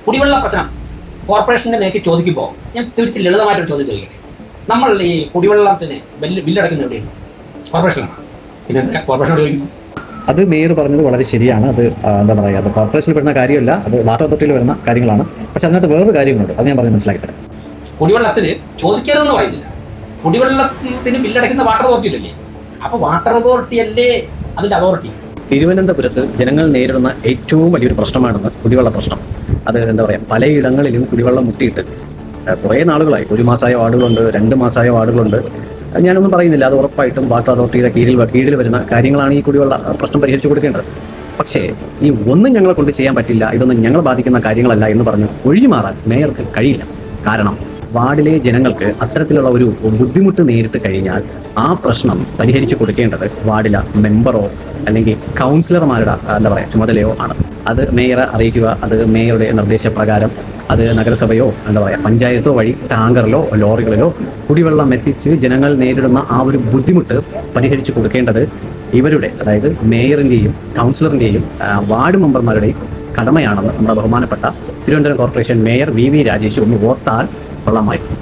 കുടിവെള്ള പ്രശ്നം കോർപ്പറേഷൻ്റെ നേർക്ക് ചോദിക്കുമ്പോൾ ഞാൻ തിരിച്ച് ലളിതമായിട്ടൊരു ചോദ്യം ചോദിക്കട്ടെ. നമ്മൾ ഈ കുടിവെള്ളത്തിന് ബില്ലടക്കുന്നത് എവിടെയാണ്? കോർപ്പറേഷനാണ്. പിന്നെ കോർപ്പറേഷനോട് ചോദിക്കുന്നു. അത് മേയർ പറഞ്ഞത് വളരെ ശരിയാണ്. അത് എന്താ പറയുക, അത് കോർപ്പറേഷനിൽ വരുന്ന കാര്യമല്ല, അത് വാട്ടർ അതോറിറ്റിയിൽ വരുന്ന കാര്യങ്ങളാണ്. പക്ഷെ അതിനകത്ത് വേറൊരു കാര്യങ്ങളുണ്ട്, അത് ഞാൻ പറഞ്ഞ് മനസ്സിലാക്കി. കുടിവെള്ളത്തിന് ചോദിക്കരുതെന്ന് പറയുന്നില്ല. കുടിവെള്ളത്തിന് ബില്ലടയ്ക്കുന്ന വാട്ടർ അതോറിറ്റി അല്ലേ? അപ്പോൾ വാട്ടർ അതോറിറ്റി അല്ലേ അതിൻ്റെ അതോറിറ്റി? തിരുവനന്തപുരത്ത് ജനങ്ങൾ നേരിടുന്ന ഏറ്റവും വലിയൊരു പ്രശ്നമാണെന്ന് കുടിവെള്ള പ്രശ്നം. അത് എന്താ പറയുക, പലയിടങ്ങളിലും കുടിവെള്ളം മുട്ടിയിട്ട് കുറേ നാളുകളായി. 1 മാസമായ വാർഡുകളുണ്ട്, 2 മാസമായ വാർഡുകളുണ്ട്. ഞാനൊന്നും പറയുന്നില്ല, അത് ഉറപ്പായിട്ടും വാട്ടർ അതോറിറ്റിയുടെ കീഴിൽ വരുന്ന കാര്യങ്ങളാണ് ഈ കുടിവെള്ള പ്രശ്നം പരിഹരിച്ചു കൊടുക്കേണ്ടത്. പക്ഷേ ഈ ഒന്നും ഞങ്ങളെ കൊണ്ട് ചെയ്യാൻ പറ്റില്ല, ഇതൊന്നും ഞങ്ങൾ ബാധിക്കുന്ന കാര്യങ്ങളല്ല എന്ന് പറഞ്ഞ് ഒഴിഞ്ഞുമാറാൻ മേയർക്ക് കഴിയില്ല. കാരണം വാർഡിലെ ജനങ്ങൾക്ക് അത്തരത്തിലുള്ള ഒരു ബുദ്ധിമുട്ട് നേരിട്ട് കഴിഞ്ഞാൽ ആ പ്രശ്നം പരിഹരിച്ചു കൊടുക്കേണ്ടത് വാർഡിലെ മെമ്പറോ അല്ലെങ്കിൽ കൗൺസിലർമാരുടെ എന്താ പറയുക ചുമതലയോ ആണ്. അത് മേയറെ അറിയിക്കുക, അത് മേയറുടെ നിർദ്ദേശപ്രകാരം അത് നഗരസഭയോ എന്താ പറയുക പഞ്ചായത്തോ വഴി ടാങ്കറിലോ ലോറികളിലോ കുടിവെള്ളം എത്തിച്ച് ജനങ്ങൾ നേരിടുന്ന ആ ഒരു ബുദ്ധിമുട്ട് പരിഹരിച്ചു കൊടുക്കേണ്ടത് ഇവരുടെ, അതായത് മേയറിൻ്റെയും കൗൺസിലറിൻ്റെയും വാർഡ് മെമ്പർമാരുടെയും കടമയാണെന്ന് നമ്മുടെ ബഹുമാനപ്പെട്ട Thiruvananthapuram corporation mayor V Rajesh ഒന്ന് ഓർത്താൽ കൊള്ളാമായിരുന്നു.